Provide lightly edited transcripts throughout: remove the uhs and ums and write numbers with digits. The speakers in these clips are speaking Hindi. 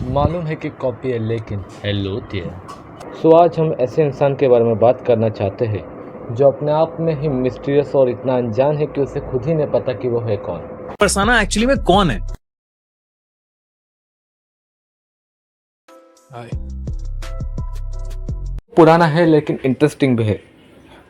मालूम है कि कॉपी है लेकिन हेलो देयर। सो आज हम ऐसे इंसान के बारे में बात करना चाहते हैं जो अपने आप में ही मिस्टीरियस और इतना अनजान है कि उसे खुद ही नहीं पता कि वो है कौन। परसाना एक्चुअली में कौन है? पुराना है लेकिन इंटरेस्टिंग भी है।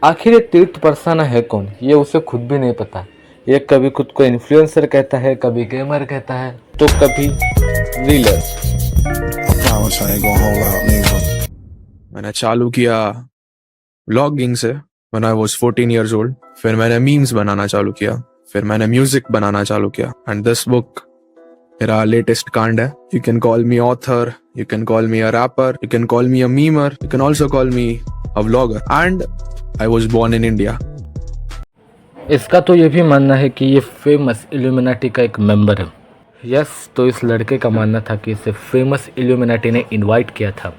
आखिर ये तीर्थ परसाना है कौन, ये उसे खुद भी नहीं पता। ये कभी खुद को इन्फ्लुएंसर कहता है, कभी गेमर कहता है, तो कभी reeler. promise I ain't gonna hold out neither. मैंने चालू किया व्लॉगिंग से when I was 14 years old. फिर मैंने मीम्स बनाना चालू किया, फिर मैंने म्यूजिक बनाना चालू किया एंड दिस बुक मेरा लेटेस्ट कांड है. You can call me author, you can call me a rapper, you can call me a memer, you can also call me a vlogger and I was born in India. इसका तो ये भी मानना है कि ये फेमस इल्यूमिनाटी का एक मेंबर है. यस, तो इस लड़के का मानना था कि इसे फेमस इल्यूमिनाटी ने इनवाइट किया था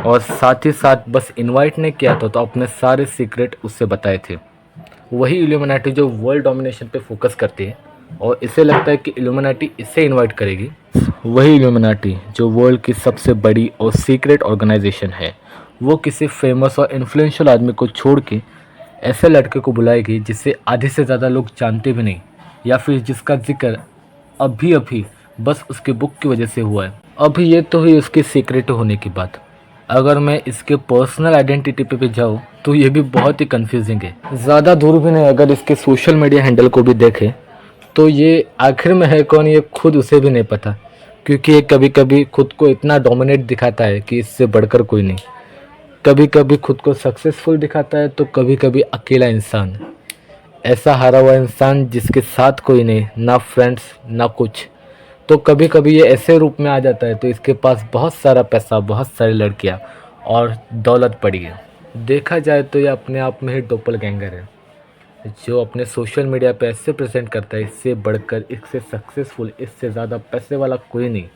और साथ ही साथ बस इनवाइट नहीं किया था तो अपने सारे सीक्रेट उससे बताए थे. वही इल्यूमिनाटी जो वर्ल्ड डोमिनेशन पे फोकस करती है और इसे लगता है कि इल्यूमिनाटी इसे इनवाइट करेगी. वही इल्यूमिनाटी जो वर्ल्ड की सबसे बड़ी और सीक्रेट ऑर्गेनाइजेशन है, वो किसी फेमस और इन्फ्लुएंशियल आदमी को छोड़ के ऐसे लड़के को बुलाएगी जिसे आधे से ज़्यादा लोग जानते भी नहीं, या फिर जिसका जिक्र अभी अभी बस उसके बुक की वजह से हुआ है. अभी ये तो हुई उसकी सीक्रेट होने की बात. अगर मैं इसके पर्सनल आइडेंटिटी पे भी जाऊँ तो ये भी बहुत ही कंफ्यूजिंग है. ज़्यादा दूर भी नहीं, अगर इसके सोशल मीडिया हैंडल को भी देखें तो ये आखिर में है कौन ये खुद उसे भी नहीं पता, क्योंकि ये कभी कभी खुद को इतना डोमिनेट दिखाता है कि इससे बढ़कर कोई नहीं. कभी कभी खुद को सक्सेसफुल दिखाता है तो कभी कभी अकेला इंसान, ऐसा हारा हुआ इंसान जिसके साथ कोई नहीं, ना फ्रेंड्स ना कुछ. तो कभी कभी ये ऐसे रूप में आ जाता है तो इसके पास बहुत सारा पैसा, बहुत सारी लड़कियां और दौलत पड़ी है. देखा जाए तो ये अपने आप में ही डोपलगैंगर है जो अपने सोशल मीडिया पे ऐसे प्रेजेंट करता है इससे बढ़कर, इससे सक्सेसफुल, इससे ज़्यादा पैसे वाला कोई नहीं.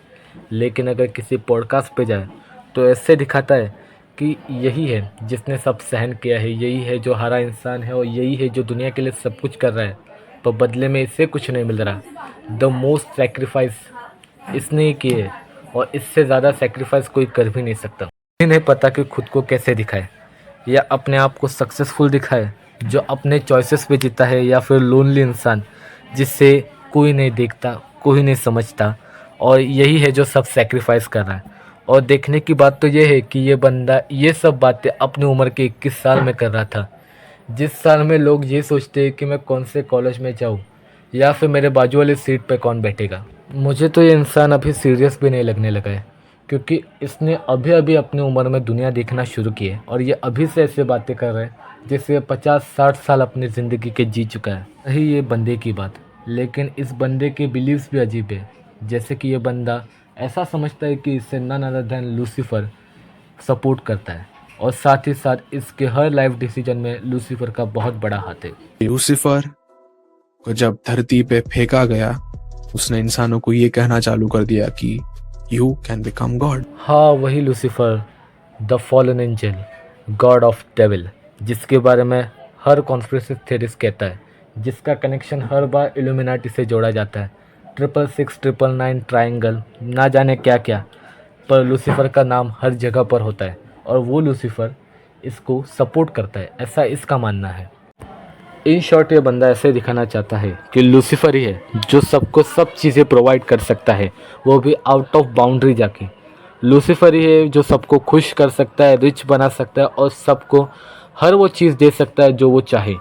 लेकिन अगर किसी पॉडकास्ट पे जाए तो ऐसे दिखाता है कि यही है जिसने सब सहन किया है, यही है जो हारा इंसान है और यही है जो दुनिया के लिए सब कुछ कर रहा है, पर बदले में इससे कुछ नहीं मिल रहा. द मोस्ट सेक्रीफाइस इसने ही किए है और इससे ज़्यादा सेक्रीफाइस कोई कर भी नहीं सकता. नहीं पता कि खुद को कैसे दिखाए, या अपने आप को सक्सेसफुल दिखाए जो अपने चॉइसेस पे जीता है, या फिर लोनली इंसान जिससे कोई नहीं देखता, कोई नहीं समझता और यही है जो सब सेक्रीफाइस कर रहा है. और देखने की बात तो ये है कि ये बंदा ये सब बातें अपनी उम्र के 21 साल में कर रहा था, जिस साल में लोग ये सोचते हैं कि मैं कौन से कॉलेज में जाऊँ या फिर मेरे बाजू वाली सीट पे कौन बैठेगा. मुझे तो ये इंसान अभी सीरियस भी नहीं लगने लगा है, क्योंकि इसने अभी अभी अपनी उम्र में दुनिया देखना शुरू की है और ये अभी से ऐसे बातें कर रहा है जैसे 50-60 साल अपनी ज़िंदगी के जी चुका है. यही ये बंदे की बात. लेकिन इस बंदे के बिलीव्स भी अजीब है, जैसे कि ये बंदा ऐसा समझता है कि इससे none other than Lucifer support करता है और साथ ही साथ इसके हर लाइफ डिसीजन में लूसीफर का बहुत बड़ा हाथ है. लूसीफर को जब धरती पे फेंका गया, उसने इंसानों को ये कहना चालू कर दिया कि यू कैन बिकम गॉड. हाँ, वही Lucifer, the fallen angel, God of devil, जिसके बारे में हर कॉन्स्पिरेसी थ्योरिस्ट कहता है, जिसका कनेक्शन हर बार इल्यूमिनाटी से जोड़ा जाता है. 666, 999 ट्रायंगल, ना जाने क्या क्या, पर लूसीफर का नाम हर जगह पर होता है और वो लूसीफर इसको सपोर्ट करता है, ऐसा इसका मानना है. इन शॉर्ट ये बंदा ऐसे दिखाना चाहता है कि लूसीफर ही है जो सबको सब चीज़ें प्रोवाइड कर सकता है, वो भी आउट ऑफ बाउंड्री जाके. लूसीफर ही है जो सबको खुश कर सकता है, रिच बना सकता है और सबको हर वो चीज़ दे सकता है जो वो चाहे.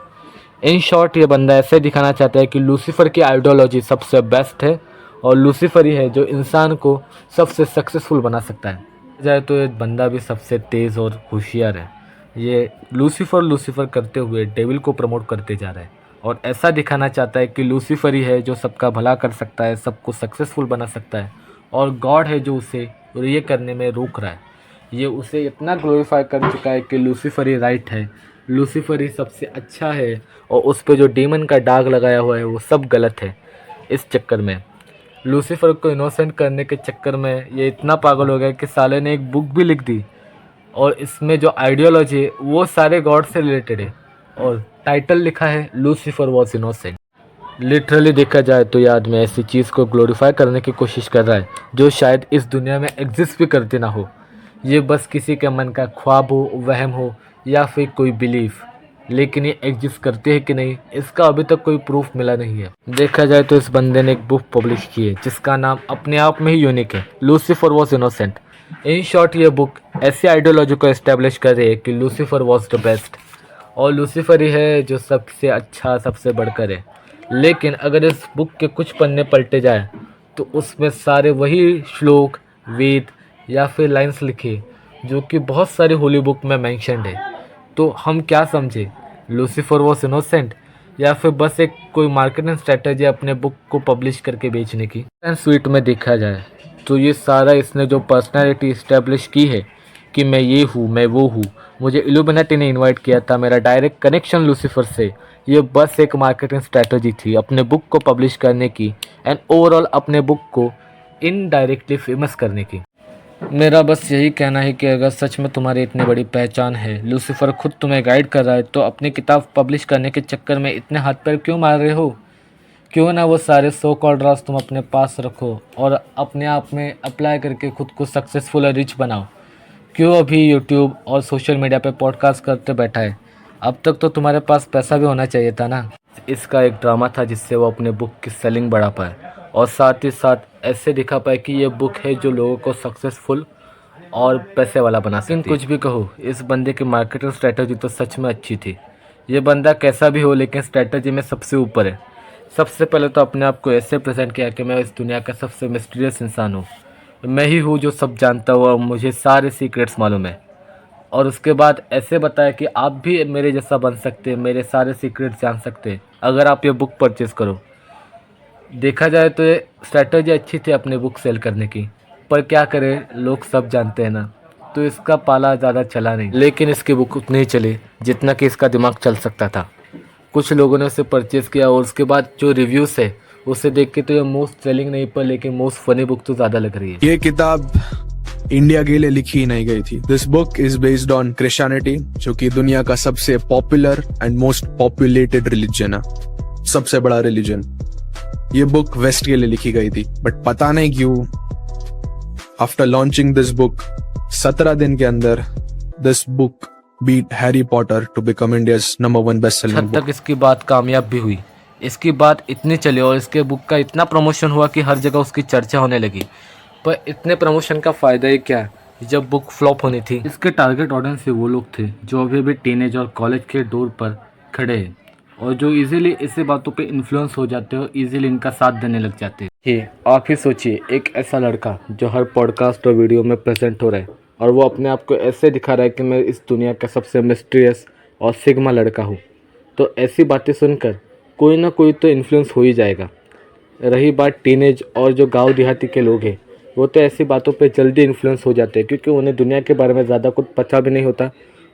इन शॉर्ट ये बंदा ऐसे दिखाना चाहता है कि लूसीफर की आइडियोलॉजी सबसे बेस्ट है और लूसीफर ही है जो इंसान को सबसे सक्सेसफुल बना सकता है. जाए तो ये बंदा भी सबसे तेज़ और होशियार है. ये लूसीफर करते हुए डेविल को प्रमोट करते जा रहा है और ऐसा दिखाना चाहता है कि लूसीफर ही है जो सबका भला कर सकता है, सबको सक्सेसफुल बना सकता है और गॉड है जो उसे ये करने में रोक रहा है. ये उसे इतना ग्लोरीफाई कर चुका है कि लूसीफर ही राइट है, लूसीफर ही सबसे अच्छा है और उस पर जो डीमन का दाग लगाया हुआ है वो सब गलत है. इस चक्कर में लूसीफर को इनोसेंट करने के चक्कर में ये इतना पागल हो गया कि साले ने एक बुक भी लिख दी और इसमें जो आइडियोलॉजी है वो सारे गॉड से रिलेटेड है और टाइटल लिखा है लूसीफर वॉज इनोसेंट. लिटरली देखा जाए तो ये आदमी ऐसी चीज़ को ग्लोरीफाई करने की कोशिश कर रहा है जो शायद इस दुनिया में एग्जिस्ट भी करती ना हो। ये बस किसी के मन का ख्वाब हो, वहम हो या फिर कोई बिलीफ, लेकिन ये एग्जिस्ट करती है कि नहीं इसका अभी तक कोई प्रूफ मिला नहीं है। देखा जाए तो इस बंदे ने एक बुक पब्लिश की है जिसका नाम अपने आप में ही यूनिक है, Lucifer was innocent. In short ये बुक ऐसी आइडियोलॉजी को एस्टेब्लिश कर रही है कि लूसीफर वॉज द बेस्ट और लूसीफर ही है जो सबसे अच्छा, सबसे बढ़कर है। लेकिन अगर इस बुक के कुछ पन्ने पलटे जाए तो उसमें सारे वही श्लोक, वेद या फिर लाइंस लिखे जो कि बहुत सारी होली बुक में मेंशन्ड है। तो हम क्या समझे, लूसीफर वॉज इनोसेंट या फिर बस एक कोई मार्केटिंग स्ट्रेटजी अपने बुक को पब्लिश करके बेचने की। एंड स्वीट में देखा जाए तो ये सारा इसने जो पर्सनैलिटी इस्टेब्लिश की है कि मैं ये हूँ, मैं वो हूँ, मुझे इल्यूमिनेटी ने इनवाइट किया था, मेरा डायरेक्ट कनेक्शन लूसीफर से, ये बस एक मार्केटिंग स्ट्रैटेजी थी अपने बुक को पब्लिश करने की एंड ओवरऑल अपने बुक को इनडायरेक्टली फेमस करने की। मेरा बस यही कहना है कि अगर सच में तुम्हारी इतनी बड़ी पहचान है, लूसीफर खुद तुम्हें गाइड कर रहा है, तो अपनी किताब पब्लिश करने के चक्कर में इतने हाथ पैर क्यों मार रहे हो? क्यों ना वो सारे सो कॉल्ड राज तुम अपने पास रखो और अपने आप में अप्लाई करके खुद को सक्सेसफुल और रिच बनाओ। क्यों अभी यूट्यूब और सोशल मीडिया पे पॉडकास्ट करते बैठा है? अब तक तो तुम्हारे पास पैसा भी होना चाहिए था ना। इसका एक ड्रामा था जिससे वो अपने बुक की सेलिंग बढ़ा पाए और साथ ही साथ ऐसे दिखा पाए कि ये बुक है जो लोगों को सक्सेसफुल और पैसे वाला बना सकती है। कुछ भी कहो, इस बंदे की मार्केटिंग स्ट्रेटजी तो सच में अच्छी थी। ये बंदा कैसा भी हो लेकिन स्ट्रेटजी में सबसे ऊपर है। सबसे पहले तो अपने आप को ऐसे प्रेजेंट किया कि मैं इस दुनिया का सबसे मिस्टीरियस इंसान हूँ, मैं ही हूँ जो सब जानता हूँ और मुझे सारे सीक्रेट्स मालूम है। और उसके बाद ऐसे बताया कि आप भी मेरे जैसा बन सकते हैं, मेरे सारे सीक्रेट्स जान सकते हैं अगर आप ये बुक परचेज़ करो। देखा जाए तो ये स्ट्रैटेजी अच्छी थी अपने बुक सेल करने की, पर क्या करें, लोग सब जानते हैं ना, तो इसका पाला ज़्यादा चला नहीं। लेकिन इसकी बुक उतनी ही चली जितना कि इसका दिमाग चल सकता था। कुछ लोगों ने उसे परचेज़ किया और उसके बाद जो रिव्यूज़ है उसे देख के तो ये मोस्ट सेलिंग नहीं पर लेकिन मोस्ट फनी बुक तो ज़्यादा लग रही है। ये किताब इंडिया के लिए लिखी ही नहीं गई थी। This book is based on Christianity, जो कि दुनिया का सबसे popular and most populated religion है, सबसे बड़ा रिलीजन। ये बुक वेस्ट के लिए लिखी गई थी, बट पता नहीं क्यों आफ्टर लॉन्चिंग दिस बुक 17 दिन के अंदर this book beat Harry Potter to become India's number 1 best selling book. तक इसकी बात कामयाब भी हुई। इसकी बात इतनी चली और इसके बुक का इतना प्रमोशन हुआ कि हर जगह उसकी चर्चा होने लगी। पर इतने प्रमोशन का फ़ायदा ही क्या जब बुक फ्लॉप होनी थी। इसके टारगेट ऑडियंस से वो लोग थे जो अभी भी टीनेज और कॉलेज के डोर पर खड़े हैं और जो इजीली ऐसे बातों पे इन्फ्लुएंस हो जाते हो, इजीली इनका साथ देने लग जाते हैं। ये आप ही सोचिए, एक ऐसा लड़का जो हर पॉडकास्ट और वीडियो में प्रेजेंट हो रहा है और वो अपने आप को ऐसे दिखा रहा है कि मैं इस दुनिया का सबसे मिस्टीरियस और सिग्मा लड़का हूँ, तो ऐसी बातें सुनकर कोई ना कोई तो इन्फ्लुएंस हो ही जाएगा। रही बात टीनेज और जो गांव देहाती के लोग हैं, वो तो ऐसी बातों पे जल्दी इन्फ्लुएंस हो जाते हैं क्योंकि उन्हें दुनिया के बारे में ज़्यादा कुछ पता भी नहीं होता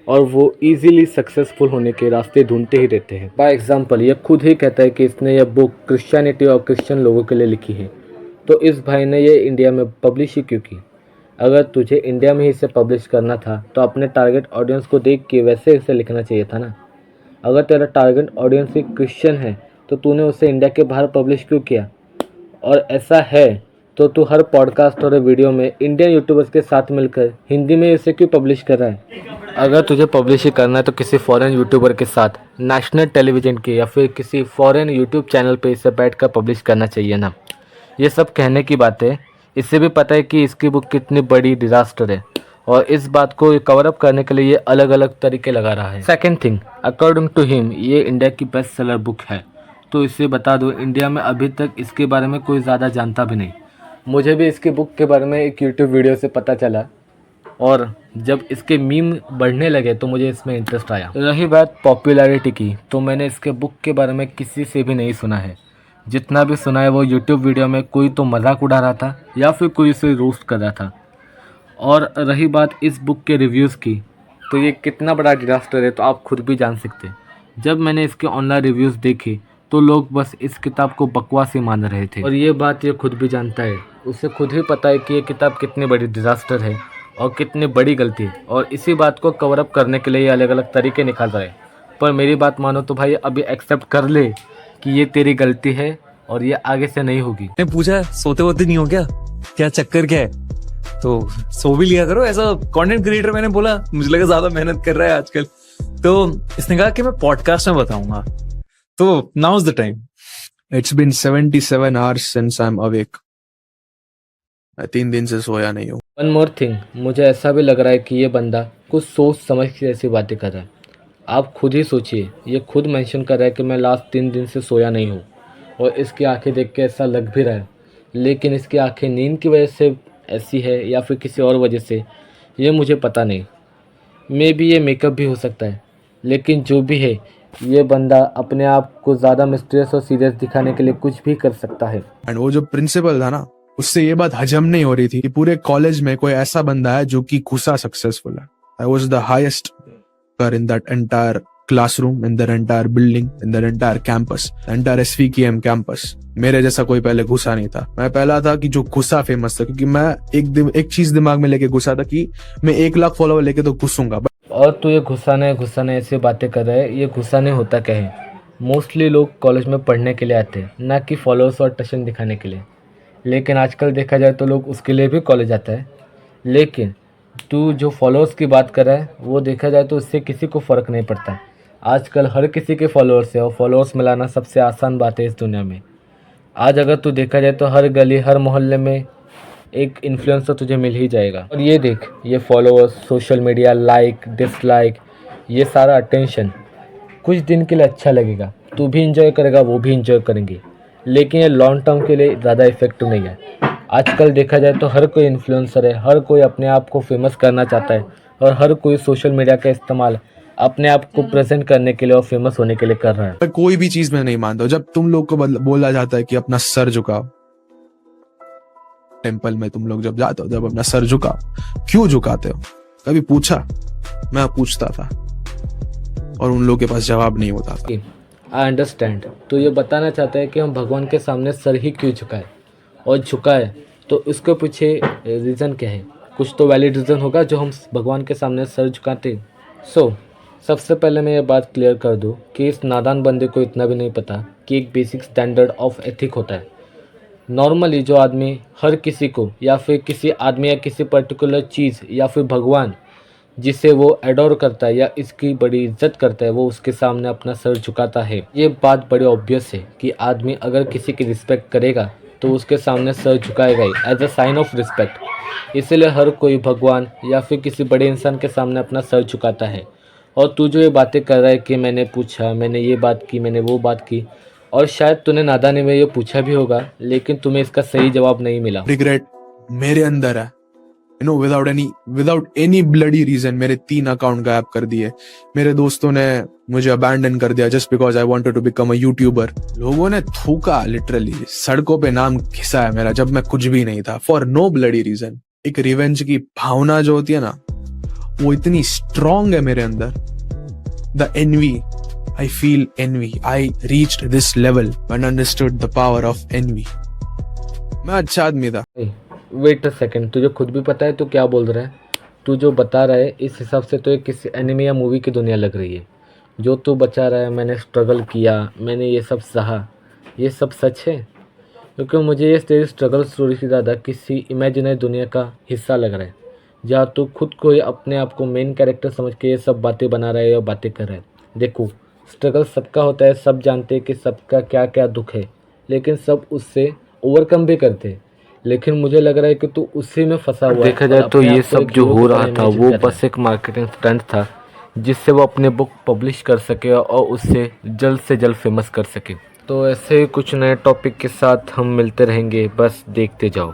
और वो इजीली सक्सेसफुल होने के रास्ते ढूंढते ही रहते हैं। बाय एग्जांपल ये खुद ही कहता है कि इसने यह बुक क्रिश्चियनिटी और क्रिश्चियन लोगों के लिए लिखी है, तो इस भाई ने ये इंडिया में पब्लिश ही क्यों की? अगर तुझे इंडिया में ही इसे पब्लिश करना था तो अपने टारगेट ऑडियंस को देख के वैसे इसे लिखना चाहिए था ना। अगर तेरा टारगेट ऑडियंस ही क्रिश्चियन है तो तूने उसे इंडिया के बाहर पब्लिश क्यों किया? और ऐसा है तो तू हर पॉडकास्ट और वीडियो में इंडियन यूट्यूबर्स के साथ मिलकर हिंदी में इसे क्यों पब्लिश कर रहा है? अगर तुझे पब्लिश ही करना है तो किसी फॉरेन यूट्यूबर के साथ नेशनल टेलीविज़न के या फिर किसी फॉरेन यूट्यूब चैनल पे इसे बैठकर पब्लिश करना चाहिए ना। ये सब कहने की बात है, इससे भी पता है कि इसकी बुक कितनी बड़ी डिज़ास्टर है और इस बात को कवर अप करने के लिए ये अलग अलग तरीके लगा रहा है। Second thing, according to him ये इंडिया की बेस्ट सेलर बुक है, तो इसे बता दो इंडिया में अभी तक इसके बारे में कोई ज़्यादा जानता भी नहीं। मुझे भी इसकी बुक के बारे में एक यूट्यूब वीडियो से पता चला और जब इसके मीम बढ़ने लगे तो मुझे इसमें इंटरेस्ट आया। रही बात पॉपुलैरिटी की, तो मैंने इसके बुक के बारे में किसी से भी नहीं सुना है। जितना भी सुना है वो यूट्यूब वीडियो में कोई तो मजाक उड़ा रहा था या फिर कोई इसे रोस्ट कर रहा था। और रही बात इस बुक के रिव्यूज़ की, तो ये कितना बड़ा डिजास्टर है तो आप खुद भी जान सकते हैं। जब मैंने इसके ऑनलाइन रिव्यूज़ देखे तो लोग बस इस किताब को बकवास ही मान रहे थे और ये बात ये खुद भी जानता है, उसे खुद ही पता है कि ये किताब कितनी बड़ी डिज़ास्टर है और कितनी बड़ी गलती है और इसी बात को कवर अप करने के लिए ये अलग अलग तरीके निकाल रहा है। पर मेरी बात मानो तो भाई अभी एक्सेप्ट कर ले कि ये तेरी गलती है और ये आगे से नहीं होगी। ने पूछा सोते वोते नहीं हो क्या, क्या चक्कर क्या है? तो सो भी लिया करो। ऐसा कंटेंट क्रिएटर मैंने बोला, मुझे लगा ज्यादा मेहनत कर रहा है आजकल, तो इसने कहा कि मैं पॉडकास्ट में बताऊंगा। तो now is the time. It's been 77 hours since I'm awake. मैं 3 दिन से सोया नहीं हूँ। वन मोर थिंग, मुझे ऐसा भी लग रहा है कि ये बंदा कुछ सोच समझ के ऐसी बातें कर रहा है। आप खुद ही सोचिए, ये खुद मेंशन कर रहा है कि मैं लास्ट 3 दिन से सोया नहीं हूँ, और इसकी आंखें देख के ऐसा लग भी रहा है, लेकिन इसकी आंखें नींद की वजह से ऐसी है या फिर किसी और वजह से, ये मुझे पता नहीं। मे बी ये मेकअप भी हो सकता है, लेकिन जो भी है, ये बंदा अपने आप को ज़्यादा मिस्टीरियस और सीरियस दिखाने के लिए कुछ भी कर सकता है। एंड वो जो प्रिंसिपल था ना, उससे ये बात हजम नहीं हो रही थी कि पूरे कॉलेज में कोई ऐसा बंदा है जो कि घुसा सक्सेसफुल है। I was the highest in that entire classroom, in the entire building, in the entire campus, entire SVKM campus. मेरे जैसा कोई पहले घुसा नहीं था। मैं पहला था कि जो घुसा फेमस था, क्योंकि मैं एक चीज दिमाग में लेके घुसा था कि मैं 1 लाख फॉलोवर लेके तो घुसूंगा। और तू ये घुसाना है ऐसी बातें कर रहा है। ये घुसाने होता क्या है? मोस्टली लोग कॉलेज में पढ़ने के लिए आते हैं, ना कि फॉलोअर्स और टशन दिखाने के लिए। लेकिन आजकल देखा जाए तो लोग उसके लिए भी कॉलेज आता है। लेकिन तू जो फॉलोअर्स की बात कर रहा है, वो देखा जाए तो उससे किसी को फ़र्क नहीं पड़ता। आजकल हर किसी के फॉलोअर्स है, और फॉलोअर्स मिलाना सबसे आसान बात है इस दुनिया में। आज अगर तू देखा जाए तो हर गली, हर मोहल्ले में एक इन्फ्लुएंसर तुझे मिल ही जाएगा। और ये देख, ये followers, social media, like, dislike, ये सारा अटेंशन कुछ दिन के लिए अच्छा लगेगा, तू भी इंजॉय करेगा, वो भी इंजॉय करेंगे, लेकिन ये लॉन्ग टर्म के लिए ज़्यादा इफेक्टिव नहीं है। आजकल देखा जाए तो हर कोई इन्फ्लुएंसर है, हर कोई अपने आप को फेमस करना चाहता है, और हर कोई सोशल मीडिया का इस्तेमाल अपने आप को प्रेजेंट करने के लिए और फेमस होने के लिए कर रहा है। मैं कोई भी चीज में नहीं मानता हूँ। जब तुम लोग को बोला जाता है कि अपना सर झुकाओ, टेंपल में तुम लोग जब जाते हो, जब अपना सर झुकाओ, क्यों झुकाते हो? कभी पूछा? मैं पूछता था और उन लोगों के पास जवाब नहीं होता था। I understand. तो ये बताना चाहता है कि हम भगवान के सामने सर ही क्यों झुकाए, और झुकाए तो इसके पीछे रीज़न क्या है? कुछ तो वैलिड रीज़न होगा जो हम भगवान के सामने सर झुकाते। सबसे पहले मैं ये बात क्लियर कर दूं कि इस नादान बंदे को इतना भी नहीं पता कि एक बेसिक स्टैंडर्ड ऑफ एथिक होता है। नॉर्मली जो आदमी हर किसी को, या फिर किसी आदमी या किसी पर्टिकुलर चीज़ या फिर भगवान जिसे वो एडोर करता है या इसकी बड़ी इज्जत करता है, वो उसके सामने अपना सर झुकाता है। ये बात बड़ी ऑब्वियस है कि आदमी अगर किसी की रिस्पेक्ट करेगा तो उसके सामने सर झुकाएगा ही, as a sign of respect. इसलिए हर कोई भगवान या फिर किसी बड़े इंसान के सामने अपना सर झुकाता है। और तू जो ये बातें कर रहा है कि मैंने पूछा, मैंने ये बात की, मैंने वो बात की, और शायद तूने नादानी में ये पूछा भी होगा, लेकिन तुम्हें इसका सही जवाब नहीं मिला। रिग्रेट मेरे अंदर है, you know, without any bloody reason मेरे 3 अकाउंट गायब कर दिए। मेरे दोस्तों ने मुझे अबैंडन कर दिया just because I wanted to become a YouTuber. लोगों ने थूका, लिटरली सड़कों पे नाम घिसा है मेरा, जब मैं कुछ भी नहीं था, फॉर नो ब्लडी रीजन। एक रिवेंज की भावना जो होती है ना, वो इतनी स्ट्रांग है मेरे अंदर। The envy, I feel envy. I reached this level when I understood the power of envy. मैं अच्छा आदमी था। वेट अ सेकेंड, तुझे खुद भी पता है तू क्या बोल रहा है? तू जो बता रहा है इस हिसाब से तो ये किसी एनिमे या मूवी की दुनिया लग रही है। जो तू बचा रहा है, मैंने स्ट्रगल किया, मैंने ये सब सहा, ये सब सच है? क्योंकि मुझे ये तेरी स्ट्रगल स्टोरी से ज़्यादा किसी इमेजिनरी दुनिया का हिस्सा लग रहा है, जहाँ तू खुद को अपने आप को मेन कैरेक्टर समझ के ये सब बातें बना रहा है या बातें कर रहा है। देखो, स्ट्रगल सबका होता है, सब जानते हैं कि सबका क्या क्या दुख है, लेकिन सब उससे ओवरकम भी करते हैं। लेकिन मुझे लग रहा है कि तू उसी में फंसा हुआ है। देखा जाए तो ये सब जो हो रहा था वो बस एक मार्केटिंग स्टंट था, जिससे वो अपने बुक पब्लिश कर सके और उससे जल्द से जल्द फेमस कर सके। तो ऐसे ही कुछ नए टॉपिक के साथ हम मिलते रहेंगे, बस देखते जाओ।